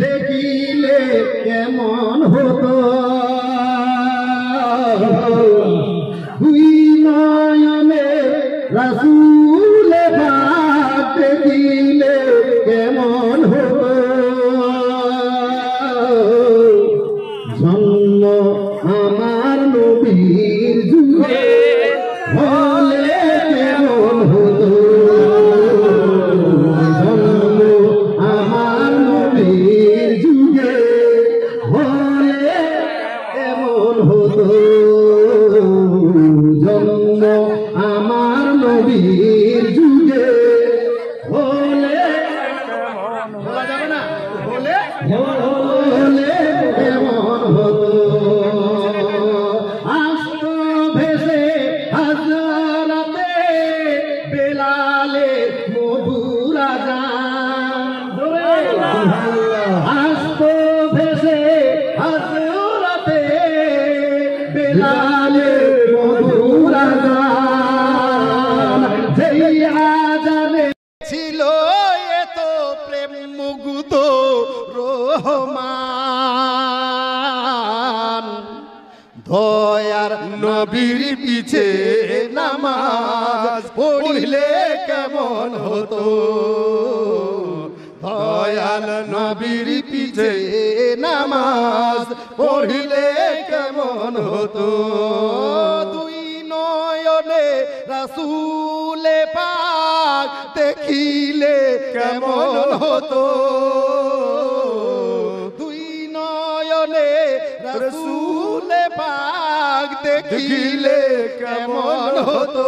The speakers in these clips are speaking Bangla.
দেখিলে কেমন হতো দুই নয়নে রাসূল পাক দেখিলে কেমন হতো জন্ম আমার নবীর যুগে হলে কেমন হতো জন্ম আমার নবীর যুগে হলে কেমন হতো জন্ম আমার নবীর যুগে হলে বলা যাবে না হলে হলে কেমন হতো আসত ভেসে হযরতে বেলালে মধুর আযান আসত ভেসে হযরতে বেলালে মধুর আযান যেই আযানে ছিল এত প্রেম মুগ্ধ রহমান দয়ার নবীর পিছে নামাজ পড়িলে কেমন হতো দয়াল নবীর পিছে নামাজ পড়িলে কেমন হতো দুই নয়নে রাসূল পাক দেখিলে কেমন হতো দুই নয়নে রাসূল পাক দেখিলে কেমন হতো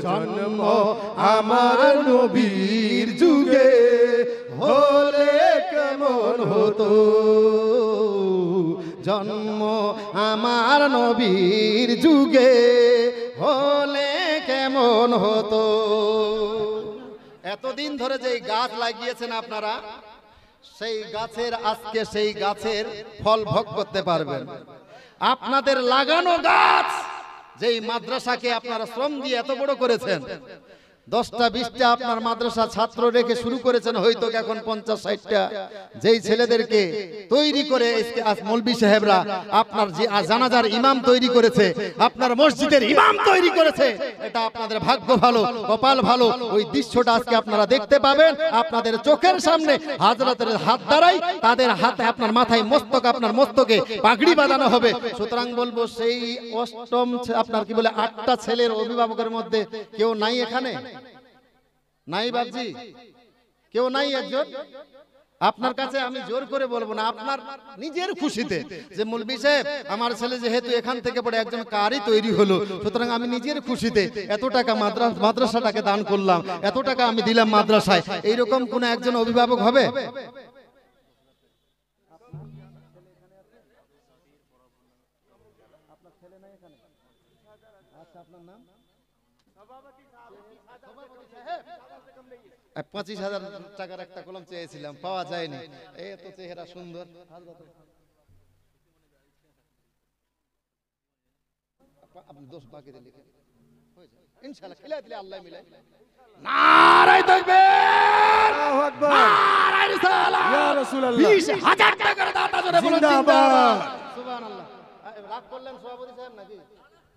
জন্ম আমার নবীর যুগে হলে কেমন হতো জন্ম আমার নবীর যুগে হলে কেমন হতো এতদিন ধরে যে গাছ লাগিয়েছেন আপনারা সেই গাছের আজকে সেই গাছের ফল ভোগ করতে পারবেন আপনাদের লাগানো গাছ যেই মাদ্রাসাকে আপনারা শ্রম দিয়ে এত বড় করেছেন 10টা 20টা আপনার মাদ্রাসা ছাত্র রেখে শুরু করেছেন হয়তো এখন 50-60টা যেই ছেলেদেরকে তৈরি করে আজ মৌলভী সাহেবরা আপনার যে জানাজার ইমাম তৈরি করেছে আপনার মসজিদের ইমাম তৈরি করেছে এটা আপনাদের ভাগ্য ভালো কপাল ভালো ওই দৃশ্যটা আজকে আপনারা দেখতে পাবেন আপনাদের চোখের সামনে হাজরাতের হাত দ্বারাই তাদের হাতে আপনার মাথায় মস্তক আপনার মস্তকে পাগড়ি বাঁধানো হবে সুতরাং বলবো সেই অষ্টম আপনার কি বলে 8টা ছেলের অভিভাবকের মধ্যে কেউ নাই এখানে নাই বাবজি কেউ নাই একজন আপনার কাছে আমি জোর করে বলবো না আপনার নিজের খুশিতে যে মৌলভী সাহেব আমার ছেলে যেহেতু এখান থেকে পড়ে একজন কারি তৈরি হলো সুতরাং আমি নিজের খুশিতে এত টাকা মাদ্রাসাটাকে দান করলাম এত টাকা আমি দিলাম মাদ্রাসায় এইরকম কোন একজন অভিভাবক হবে আপনার নাম 25,000 টাকার একটা কলম চেয়েছিলাম পাওয়া যায়নি এত চেহারা সুন্দর আপনি দোষ বাকি দিয়ে লিখে ইনশাআল্লাহ খিলা দিলে আল্লাহ মিলাই নারায়ে তাকবীর আল্লাহু আকবার নারায়ে রিসালাত ইয়া রাসূলুল্লাহ 20,000 টাকার দাতা জোরে বলুন জিন্দাবাদ সুবহানাল্লাহ রাগ করলেন সভাপতি সাহেব নাকি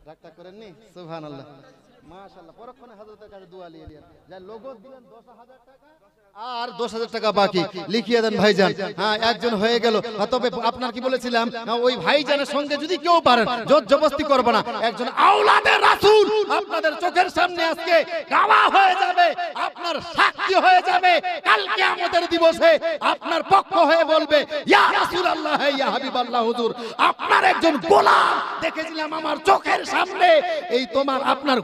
রাগটা করেননি সুবহানাল্লাহ মাশাআল্লাহ পরক্ষণে হযরতের কাছে দোয়া নিয়ে নিলেন যা লোগো দিলেন 10,000 টাকা আর 10,000 টাকা বাকি লিখিয়ে দেন ভাইজান হ্যাঁ একজন হয়ে গেল তবে আপনার কি বলেছিলাম ওই ভাইজানের সঙ্গে যদি কেউ পারেন জোর জবরদস্তি করব না একজন আওলাদে রাসূল আপনাদের চোখের সামনে আজকে গাওয়া হয়ে যাবে আপনার সাক্ষী হয়ে যাবে কাল কিয়ামতের দিবসে আপনার পক্ষ হয়ে বলবে ইয়া রাসূলুল্লাহ ইয়া হাবিবাল্লাহ হুজুর আপনার একজন গোলাম দেখেছিলাম আমার চোখের সামনে এই তোমার আপনার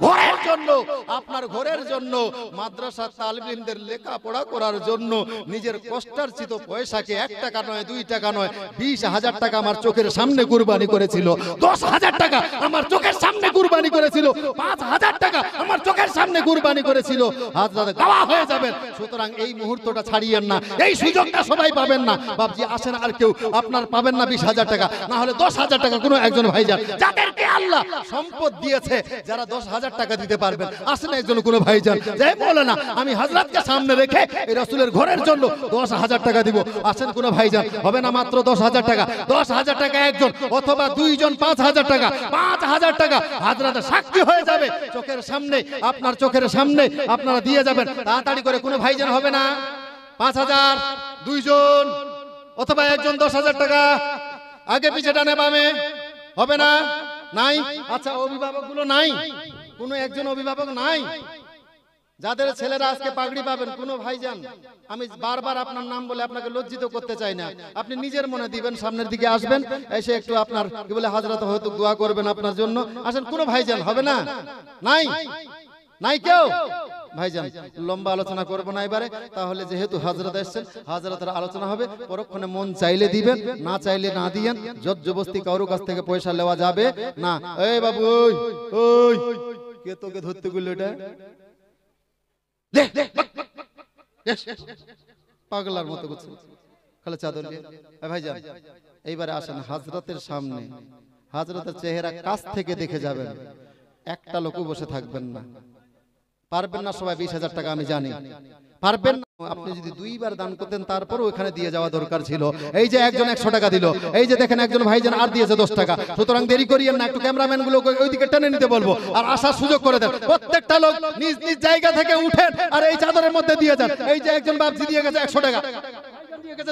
ঘরের জন্য মাদ্রাসা তালিবিনদের লেখাপড়া করার জন্য নিজের কষ্টার্জিত পয়সাকে 1 টাকা নয় 2 টাকা নয় 20,000 টাকা আমার চোখের সামনে কুরবানি করেছিল 10,000 টাকা আমার চোখের সামনে কুরবানি করেছিল 5,000 টাকা আমার চোখের সামনে কুরবানি করেছিল হাজরাতে গাওয়া হয়ে যাবেন সুতরাং এই মুহূর্তটা ছাড়িয়েন না এই সুযোগটা সবাই পাবেন না বাপজি আসেন আর কেউ আপনার পাবেন না 20,000 টাকা না হলে 10,000 টাকা কোনো একজন ভাইজান যাদেরকে আল্লাহ সম্পদ দিয়েছে যারা 10,000 টাকা দিতে পারবেন আসেন একজন কোনো ভাইজান যাই বলে না আমি হযরতকে সামনে রেখে এই এই রাসূলের ঘরের জন্য 10,000 টাকা দিব। আসেন কোন ভাইজান, হবে না মাত্র 10,000 টাকা? 10,000 টাকা একজন অথবা দুইজন 5,000 টাকা, 5,000 টাকা হাজরাতে সাক্ষী হয়ে যাবে চোখের সামনে, আপনার চোখের সামনে আপনারা দিয়ে যাবেন। তাড়াতাড়ি করে কোন ভাইজান, হবে না 5,000, দুইজন অথবা একজন 10,000 টাকা, আগে পিছে ডানে বামে, হবে না? নাই? আচ্ছা, অভিভাবকগুলো নাই? কোন একজন অভিভাবক নাই যাদের ছেলেরা আজকে পাগড়ি পাবেন? কোন ভাইজান? আমি বারবার আপনার নাম বলে আপনাকে লজ্জিত করতে চাই না, আপনি নিজের মনে দিবেন, সামনের দিকে আসবেন, এসে একটু আপনার কি বলে হাজরাত হয়তো দোয়া করবেন আপনার জন্য। আসেন কোন ভাইজান, হবে না? নাই? নাই কেউ? ভাইজান লম্বা আলোচনা করবো না এবারে, তাহলে যেহেতু হাজরাত এসেছেন হাজরাতের আলোচনা হবে, পরক্ষণে মন চাইলে দিবেন, না চাইলে না দিয়েন, জোর জবরদস্তি কারোর কাছ থেকে পয়সা নেওয়া যাবে না। এই বাবু, ওই ওই কে তোকে ধরতে গেল? এটা পাগলার মতো করছে, খালি চাদর নিয়ে। ভাইজান এইবারে আসেন হাজরাতের সামনে, হাজরাতের চেহারা কাছ থেকে দেখে যাবেন, একটা লোকও বসে থাকবেন না। পারবেন না সবাই 20,000 টাকা আমি জানি, পারবেন না। আপনি যদি দুইবার দান করতেন তারপর ওখানে দিয়ে যাওয়া দরকার ছিল। এই যে একজন 100 টাকা দিল, এই যে দেখেন একজন ভাইজান আর দিয়েছে 10 টাকা। সুতরাং দেরি করিয়েন না, একটু ক্যামেরাম্যান গুলো ওইদিকে টেনে নিতে বলবো আর আসার সুযোগ করে দেন। প্রত্যেকটা লোক নিজ নিজ জায়গা থেকে উঠেন আর এই চাদরের মধ্যে দিয়ে যান। এই যে একজন বাপজি দিয়ে গেছে 100 টাকা,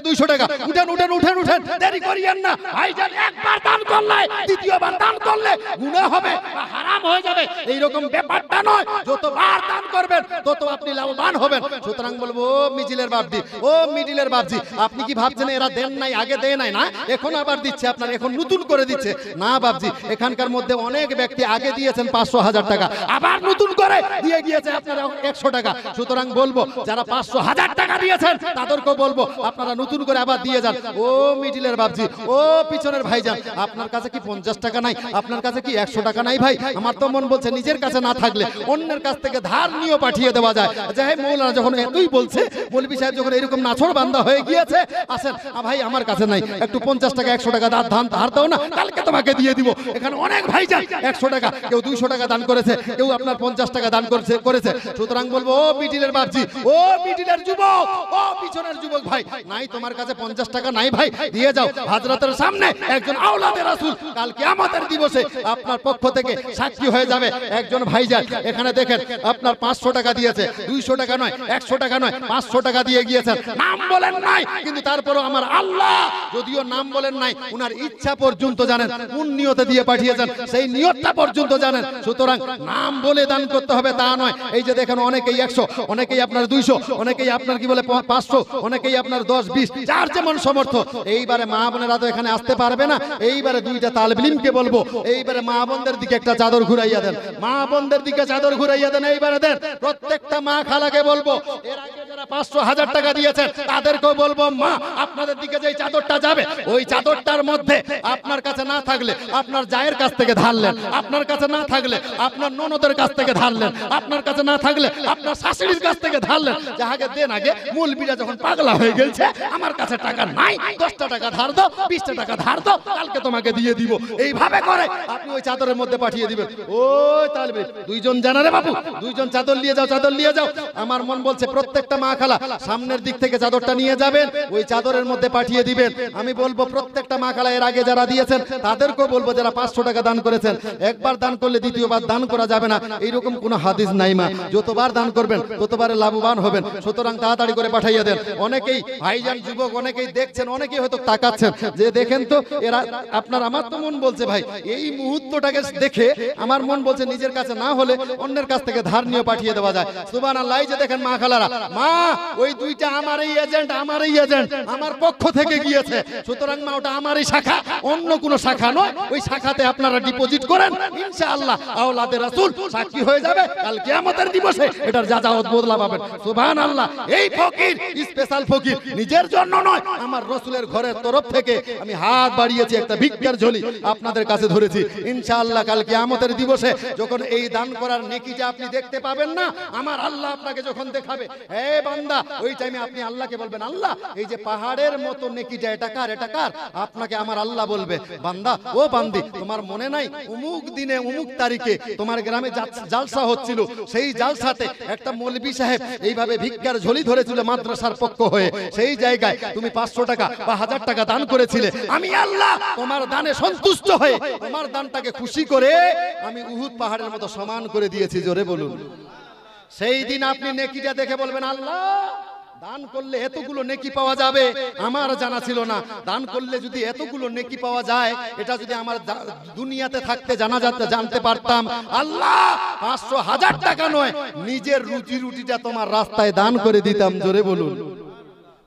200 টাকা, উঠেন উঠেন উঠেন উঠেন, দেরি করিয়েন না। ভাইজান একবার দান করলে দ্বিতীয়বার দান করলে গুনাহ হবে, হারাম হয়ে যাবে, এইরকম ব্যাপারটা নয়। যতবার দান করবেন তত আপনি লাভবান হবেন। সুতরাং বলবো, ও মিজিলের বাপজি, ও মিডিলের বাপজি, আপনি কি ভাবছেন এরা দেন নাই, আগে দেয় নাই? না, এখন আবার দিচ্ছে, আপনার এখন নতুন করে দিচ্ছে না বাপজি। এখানকার মধ্যে অনেক ব্যক্তি আগে দিয়েছেন 500,000 টাকা, আবার নতুন করে দিয়ে গিয়েছে আপনারা 100 টাকা। সুতরাং বলবো, যারা 500,000 টাকা দিয়েছেন তাদেরকেও বলবো আপনারা নতুন করে আবার দিয়ে যান। ও মিডিলের বাপজি, ও পিছনের ভাইজান, আপনার কাছে কি 50 টাকা নাই? আপনার কাছে কি 100 টাকা নাই? ভাই আমার তো মন বলছে নিজের কাছে না থাকলে অন্যের কাছ থেকে ধার নিয়ে পাঠিয়ে দেওয়া যায়। যাই মৌলানা যখন এতই বলছে, মৌলভী সাহেব যখন এরকম নাছর বান্দা হয়ে গিয়েছে, আসেন ভাই আমার কাছে নাই, একটু 50 টাকা 100 টাকা ধার দাও না, কালকে তোমাকে দিয়ে দিব। এখানে অনেক ভাইজান 100 টাকা, কেউ 200 টাকা দান করেছে, কেউ আপনার 50 টাকা দান করেছে। সুতরাং বলবো, ও মিডিলের বাপজি, ও মিডিলের যুবক, ও পিছনের যুবক ভাই, নাই তোমার কাছে 50 টাকা নাই ভাই, দিয়ে যাও। হাজরাতের সামনে একজন আওলাদে রাসূল কাল কিয়ামতের দিবসে আপনার পক্ষ থেকে সাক্ষী হয়ে যাবে। একজন ভাইজান এখানে দেখেন আপনার 500 টাকা দিয়েছে, 200 টাকা নয়, 100 টাকা নয়, 500 টাকা দিয়ে গিয়েছেন। নাম বলেন নাই, কিন্তু তারপরও আমার আল্লাহ যদিও নাম বলেন নাই, উনার ইচ্ছা পর্যন্ত জানেন, কোন নিয়তে দিয়ে পাঠিয়েছেন সেই নিয়তটা পর্যন্ত জানেন। সুতরাং নাম বলে দান করতে হবে তা নয়। এই যে দেখেন অনেকেই 100, অনেকেই আপনার 200, অনেকেই আপনার কি বলে 500, অনেকেই আপনার 10, 20, যার যেমন সমর্থ। এইবারে মা বোনেরা তো এখানে আসতে পারবে না, এইবারে দুইটা তালেব ইলমকে বলবো, এইবারে মা বোনদের দিকে একটা চাদর ঘুরাইয়া দেন, মা বোনদের দিকে চাদর ঘুরাইয়া দেন। এইবারে দেন, প্রত্যেকটা মা খালাকে বলবো, এর আগে যারা 500,000 টাকা দিয়েছেন তাদেরকেও বলবো, মা আপনাদের দিকে যে চাদরটা যাবে, ওই চাদরটার মধ্যে আপনার কাছে না থাকলে আপনার জায়ের কাছ থেকে ধারলেন, আপনার কাছে না থাকলে আপনার ননদের কাছ থেকে ধারলেন, আপনার কাছে না থাকলে আপনার শাশুড়ির কাছ থেকে ধারলেন। যাহাকে দেন, আগে মৌলবীরা যখন পাগলা হয়ে গেছে, আমার কাছে টাকা নাই, 10টা টাকা ধার দাও, 20টা টাকা ধার দাও, কালকে তোমাকে দিয়ে দিব। এইভাবে করে আপনি ওই চাদরের মধ্যে পাঠিয়ে দিবেন। ওই তালবে দুইজন জানারে বাবু, দুইজন চাদর নিয়ে যাও, চাদর নিয়ে যাও। আমার মন বলছে প্রত্যেকটা মা খালা সামনের দিক থেকে চাদরটা নিয়ে যাবেন, ওই চাদরের মধ্যে পাঠিয়ে দিবেন। আমি বলবো প্রত্যেকটা মা খালা এর আগে যারা দিয়েছেন তাদেরকেও বলবো, যারা 500 টাকা দান করেছেন, একবার দান করলে দ্বিতীয়বার দান করা যাবে না, এইরকম কোনো হাদিস নাই মা। যতবার দান করবেন ততবারে লাভবান হবেন। সুতরাং তাড়াতাড়ি করে পাঠাইয়া দেন। অনেকেই ভাইজান যুবক অনেকেই দেখছেন, অনেকেই হয়তো তাকাচ্ছেন যে দেখেন তো এরা আপনার, আমার তো মন বলছে ভাই এই মুহূর্তটাকে দেখে আমার মন বলছে নিজের কাছে না হলে অন্যের কাছ থেকে ধার নিয়ে পাঠিয়ে দেওয়া যায়। সুবহানাল্লাহ। এই যে দেখেন মা খালারা, মা ওই দুইটা আমারই এজেন্ট, আমারই এজেন্ট, আমার পক্ষ থেকে গিয়েছে। সুতরাং মা ওটা আমারই শাখা, অন্য কোনো শাখা নয়। ওই শাখাতে আপনারা ডিপোজিট করেন, ইনশাআল্লাহ আওলাদে রাসূল সাক্ষী হয়ে যাবে, কাল কিয়ামতের দিবসে এটার যাজাওয়াত বদলা পাবেন। সুবহানাল্লাহ। এই ফকির স্পেশাল ফকির, নিজের জন্য নয়, আমার রাসূলের ঘরের তরফ থেকে আমি হাত বাড়িয়েছি, একটা ভিক্ষার ঝুলি আপনাদের কাছে ধরেছি। ইনশাআল্লাহ কাল কিয়ামতের দিবসে যখন এই দান করার নেকিটা আপনি দেখতে পাবেন না, আমার আল্লাহ আপনাকে যখন দেখাবে, হে বান্দা, ওই টাইমে আপনি আল্লাহকে বলবেন, আল্লাহ এই যে পাহাড়ের মতো নেকিটা এটা কার, এটা কার? আপনাকে আমার আল্লাহ বলবে, বান্দা ও বান্দি, তোমার মনে নাই অমুক দিনে অমুক তারিখে তোমার গ্রামে জালসা হচ্ছিল, সেই জালসাতে একটা মৌলভী সাহেব এইভাবে ভিক্ষার ঝুলি ধরেছিল মাদ্রাসার পক্ষ হয়ে, সেই জায়গায় তুমি 500 টাকা বা 1000 টাকা দান করেছিলে। আমি আল্লাহ তোমার দানে সন্তুষ্ট হয়ে তোমার দানটাকে খুশি করে আমি উহুদ পাহাড়ের মতো সমান করে দিয়েছি। জোরে বলুন। সেই দিন আপনি নেকিটা দেখে বলবেন, আল্লাহ দান করলে এতগুলো নেকি পাওয়া যাবে আমার জানা ছিল না। দান করলে যদি এতগুলো নেকি পাওয়া যায়, এটা যদি আমার দুনিয়াতে থাকতে জানতে পারতাম, আল্লাহ 500 1000 টাকা নয়, নিজের রুজি রুটিটা তোমার রাস্তায় দান করে দিতাম। জোরে বলুন।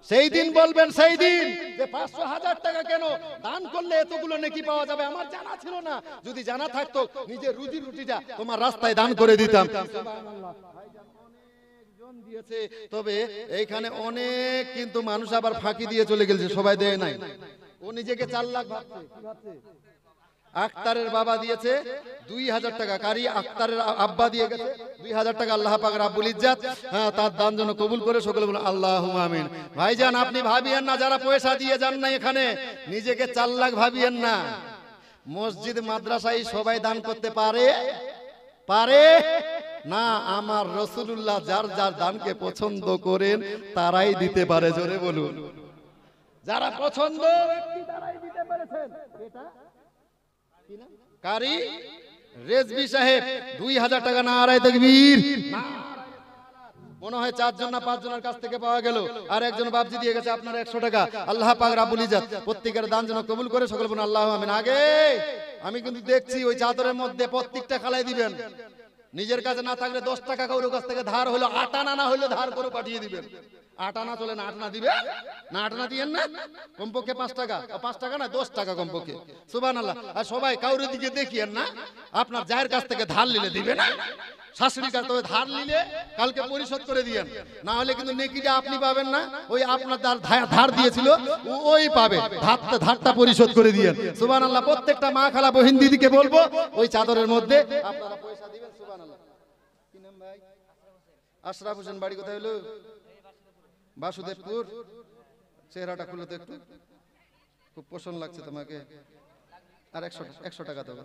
সেই দিন বলবেন, সেই দিন যে 500 1000 টাকা কেন দান করলে এতগুলো নেকি পাওয়া যাবে আমার জানা ছিল না, যদি জানা থাকতো নিজের রুজি রুটিটা তোমার রাস্তায় দান করে দিতাম। সুবহানাল্লাহ। দিয়েছে, তবে এইখানে অনেক কিন্তু মানুষ আবার ফাঁকি দিয়ে চলে গেছে, সবাই দেয় নাই। ও নিজেকে 4 লাখ ভাবছে। কি ভাবছে? আক্তারের বাবা দিয়েছে 2000 টাকা, কারি আক্তারের আব্বা দিয়ে গেছে 2000 টাকা। আল্লাহ পাক রাব্বুল ইজ্জাত তার দান যেন কবুল করে, সকলে বলুন আল্লাহুম্মা আমিন। ভাইজান আপনি ভাবিয়েন না যারা পয়সা দিয়ে যান না এখানে, নিজেকে 4 লাখ ভাবিয়েন না। মসজিদ মাদ্রাসায় সবাই দান করতে পারে না, আমার রাসূলুল্লাহ যার যার দানকে পছন্দ করেন তারাই দিতে পারে। জোরে বলুন। যারা পছন্দ ব্যক্তি তারাই দিতে পেরেছেন। এটা কি না? কারি রেজভী সাহেব 2000 টাকা। নারায়ে তাকবীর। মনে হয় 4 জন না 5 জনের কাছ থেকে পাওয়া গেল, আর একজন বাপজি দিয়ে গেছে আপনার 100 টাকা। আল্লাহ পাক রাব্বুল ইজ্জাত প্রত্যেকের দান যেন কবুল করে, সকলে বলুন আল্লাহুম্মা আমিন। আগে আমি কিন্তু দেখছি ওই চাদরের মধ্যে প্রত্যেকটা খালাই দিবেন। নিজের কাছে না থাকলে 10 টাকা কারোর কাছ থেকে ধার হলো, 8 আনা না হলো ধার করে পাঠিয়ে দিবেন। 8 আনা চলে না, 8 আনা দিবে না, 8 আনা দিয়েন না, কমপক্ষে 5 টাকা, 5 টাকা না 10 টাকা কমপক্ষে। সুবহানাল্লাহ। আর সবাই কাউরের দিকে দেখিয়েন না, আপনার যায়ের কাছ থেকে ধার নিলে দিবে না, শাশুড়ির কাছ থেকে ধার নিলে কালকে পরিশোধ করে দিয়েন, না হলে কিন্তু নেকিটা আপনি পাবেন না, ওই আপনার ধার দিয়েছিল ওই পাবে, ধারটা পরিশোধ করে দিয়েন। সুবহানাল্লাহ। প্রত্যেকটা মা খালা বহিন দিদিকে বলবো ওই চাদরের মধ্যে আপনারা পয়সা দিবেন। সুবহানাল্লাহ। কি নাম ভাই? আশরাফ হোসেন। বাড়ি কোথায় হলো? বাসুদেবপুর। চেহারাটা খুলে তো একটু, খুব পছন্দ লাগছে তোমাকে। আর 100 টাকা দেবো।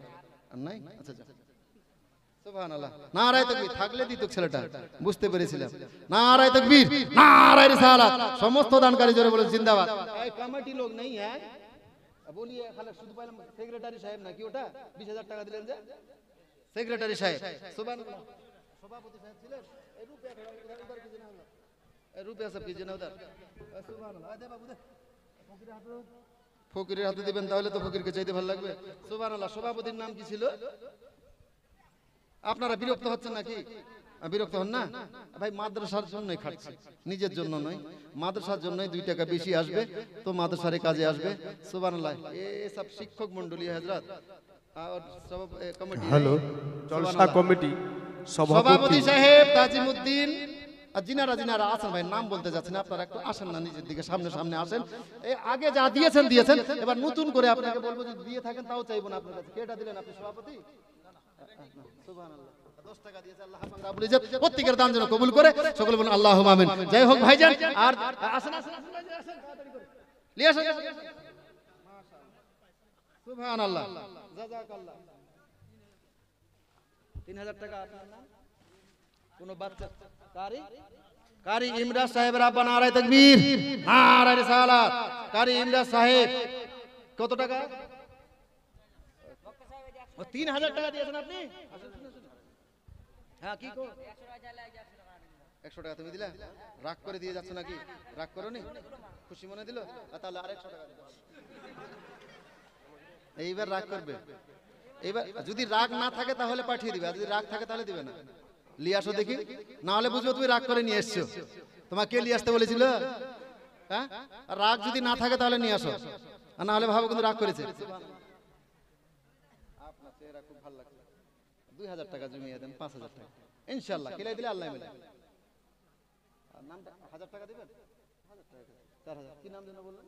আর নাই? আচ্ছা আচ্ছা। সুবহানাল্লাহ। নারায়ে তাকবীর। থাকলে দিত ছেলেটা, বুঝতে পেরেছিলাম। নারায়ে তাকবীর, নারায়ে রিসালাত। সমস্ত দানকারী জোরে বলেন জিন্দাবাদ। এই কমিটি লোক নেই হ্যাঁ বলিয়ে খালি শুধু পাইলাম সেক্রেটারি সাহেব নাকি ওটা 20000 টাকা দিলেন যে সেক্রেটারি সাহেব। সুবহানাল্লাহ। সভাপতি সাহেব ছিলেন এই রূপে উদার কি জানা হলো, এই রূপে সব কি জানা উদার। সুবহানাল্লাহ। দে বাবু দে, ফকিরের হাতে দিবেন, তাহলে তো ফকিরকে চাইতে ভালো লাগবে। সুবহানাল্লাহ। সভাপতির নাম কি ছিল? আপনারা বিরক্ত হচ্ছেন নাকি? বিরক্ত হন না ভাই, মাদ্রাসার জন্যই খাটছি, নিজের জন্য নয়। মাদ্রাসার জন্যই 2 টাকা বেশি আসবে তো মাদ্রাসার কাজে আসবে। সুবহানাল্লাহ। এই সব শিক্ষক মণ্ডলী হযরত আর সব কমিটি, হ্যালো জলসা কমিটি সভাপতি সাহেব তাজিমউদ্দিন আর জিনারা আসেন ভাই, নাম বলতে যাচ্ছেন, আপনারা একটু আসেন না নিজের দিকে, সামনে আসেন। এই আগে যা দিয়েছেন, এবার নতুন করে আপনাকে বলবো যদি দিয়ে থাকেন তাও চাইবো না আপনার কাছে। কেটা দিলেন আপনি সভাপতি? সুবহানাল্লাহ। 10 টাকা দিয়েছে। আল্লাহ পাক রাব্বুল ইজ্জাত প্রত্যেকের দান যেন কবুল করে, সকলে বলুন আল্লাহুম্মা আমিন। যাই হোক ভাইজান, আর আসেন তাড়াতাড়ি করে নিয়ে আসেন। মাশাআল্লাহ। সুবহানাল্লাহ। জাযাকাল্লাহ। 3000 টাকা আপনার নাম? কোন বাচ্চা? কারি ইমরাজ সাহেবের আব্বা। নারায়ে তাকবীর, নারায়ে রিসালাত। কারি ইমরাজ সাহেব কত টাকা? 3000 টাকা দিয়েছেন আপনি? হ্যাঁ কি কো? 100 টাকা তুমি দিলা? রাগ করে দিয়ে যাচ্ছ নাকি? রাগ করোনি? খুশি মনে দিল? তাহলে আর 100 টাকা দিও। এইবার রাগ করবে। এইবার যদি রাগ না থাকে তাহলে পাঠিয়ে দিবে, আর যদি রাগ থাকে তাহলে দিবে না। নিয়ে আসো দেখি, না হলে বুঝবো তুমি রাগ করে নিয়ে এসছো। তোমাকে কে নিয়ে আসতে বলেছিল? হ্যাঁ? আর রাগ যদি না থাকে তাহলে নিয়ে আসো, আর না হলে ভাবো কিন্তু রাগ করেছে। আপনার চেহারা খুব ভালো লাগছে। 2000 টাকা জমিয়ে দেন, 5000 টাকা ইনশাআল্লাহ কিলাই দিলে আল্লাহ মিলে। আর নামটা 1000 টাকা দিবেন? 1000 টাকা 4000। কি নাম যেন বললেন?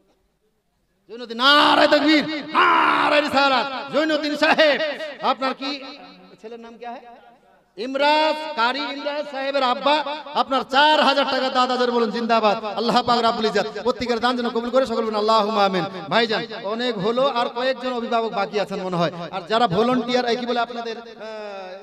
জৈনুদ্দিন। নারায়ে তাকবীর, নারায়ে রিসালাত। জৈনুদ্দিন সাহেব। আপনার কি ছেলের নাম কি है? ইমরাজ কারি ইমরাজ সাহেবের আব্বা আপনার 4000 টাকা দাদাদের বলুন জিন্দাবাদ। আল্লাহ পাক রব্বুল ইজ্জত প্রত্যেকের দান যেন কবুল করে, সকল বলুন আল্লাহুম্মা আমিন। ভাইজান অনেক হলো, আর কয়েকজন অভিভাবক বাকি আছেন মনে হয়। আর যারা ভলান্টিয়ার কি বলে আপনাদের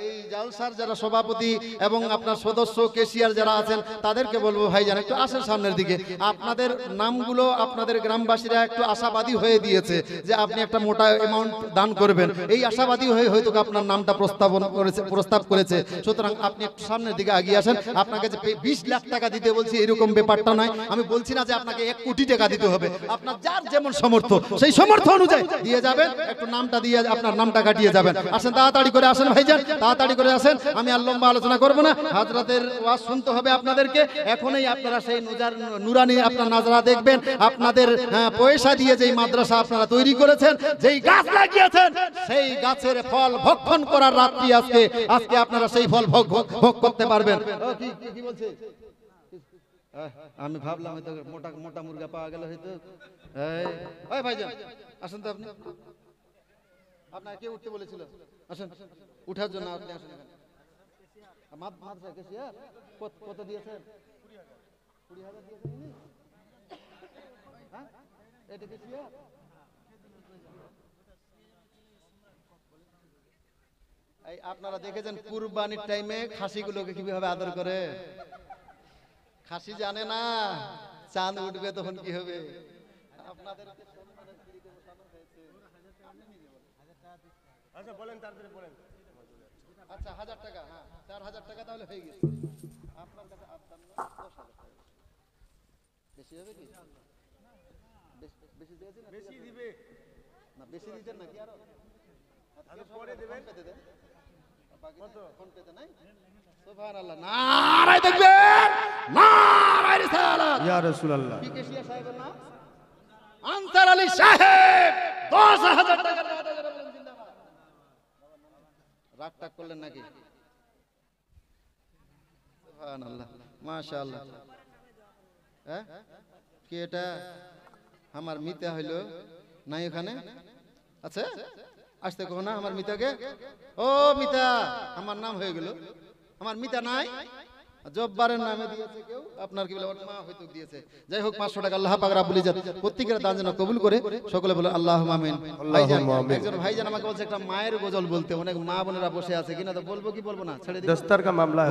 এই জালসার যারা সভাপতি এবং আপনার সদস্য কেশিয়ার যারা আছেন তাদেরকে বলবো ভাইজান একটু আসেন সামনের দিকে। আপনাদের নামগুলো আপনাদের গ্রামবাসীরা একটু আশাবাদী হয়ে দিয়েছে যে আপনি একটা মোটা অ্যামাউন্ট দান করবেন। এই আশাবাদী হয়ে হয়তো আপনার নামটা প্রস্তাব করেছে। সুতরাং আপনি একটু সামনের দিকে এগিয়ে আসেন। আপনাকে যে 20 লাখ টাকা দিতে বলছি এরকম ব্যাপারটা নয়। আমি বলছি না যে আপনাকে 1 কোটি টাকা দিতে হবে। আপনার যার যেমন সামর্থ্য সেই সামর্থ্য অনুযায়ী দিয়ে যাবেন। একটু নামটা দিয়ে আপনার নামটা কাটিয়ে যাবেন। আসেন তাড়াতাড়ি করে আসেন ভাইজান, তাড়াতাড়ি করে আসেন। আমি আর লম্বা আলোচনা করব না, হযরতের ওয়াজ শুনতে হবে আপনাদেরকে। এখনই আপনারা সেই নুরানি আপনার নাজরা দেখবেন। আপনাদের পয়সা দিয়ে যেই মাদ্রাসা আপনারা তৈরি করেছেন, যেই গাছ লাগিয়েছেন, সেই গাছের ফল ভক্ষণ করার রাত্রি আজকে আপনারা সেই ফল ভোগ করতে পারবেন। কি বলছে? আমি ভাবলাম হয়তো মোটা মুরগা পাওয়া গেল হয়তো। এই ভাইজান আসেন তো, আপনি আপনার কে উঠতে বলেছিল? আসেন উঠার জন্য আপনি আসেন। মাদ্রাসা কেশিয়ার কত দিয়েছেন? 20,000 দিয়েছেন। হ্যাঁ এটা কেশিয়ার। এই আপনারা দেখেছেন কুরবানির টাইমে খাসিগুলোকে কিভাবে আদর করে? খাসি জানে না চাঁদ উঠবে তখন কি হবে। আপনাদেরকে সম্মানের সিঁড়িতে বসানো হয়েছে। আচ্ছা বলেন, তাড়াতাড়ি বলেন। আচ্ছা 1000 টাকা, হ্যাঁ 4000 টাকা তাহলে হয়ে গেছে। আপনার কাছে আবদান না 10,000 টাকা বেশি হবে কি? বেশি দিয়েছেন? বেশি দিবে না, বেশি দিতেন নাকি আরো? আচ্ছা পরে দিবেন, পেতে দেন। কত ফোন পেতে নাই? সুবহানাল্লাহ, নারায়ে তাকবীর, নারায়ে রিসালাত। ইয়া রাসূলুল্লাহ। কি কেশিয়া সাহেবের নাম? আনসার আলী সাহেব। 10,000 টাকা দাদা বলেন জিন্দাবাদ। রাগটা করলেন নাকি? সুবহানাল্লাহ, মাশাআল্লাহ। হ্যাঁ কি এটা? আমার মিতা হইলো নাই ওখানে? আচ্ছা আসতে কো না আমার মিতাকে। ও মিতা, আমার নাম হয়ে গেল। আমার মিতা নাই, জব্বারের নামে দিয়েছে কেউ। আপনার কি বলে ওর মা হয়তো দিয়েছে। যাই হোক 500 টাকা আল্লাহ পাক রব্বুল ইজ্জত প্রত্যেকের দান যেন কবুল করে, সকলে বলে আল্লাহুম্মা আমিন। একজন ভাইজান আমাকে বলছে একটা মায়ের গজল বলতে। অনেক মা বোনেরা বসে আছে কিনা, তো বলবো কি বলবো না ছেড়ে দিই। दस्तर का मामला है।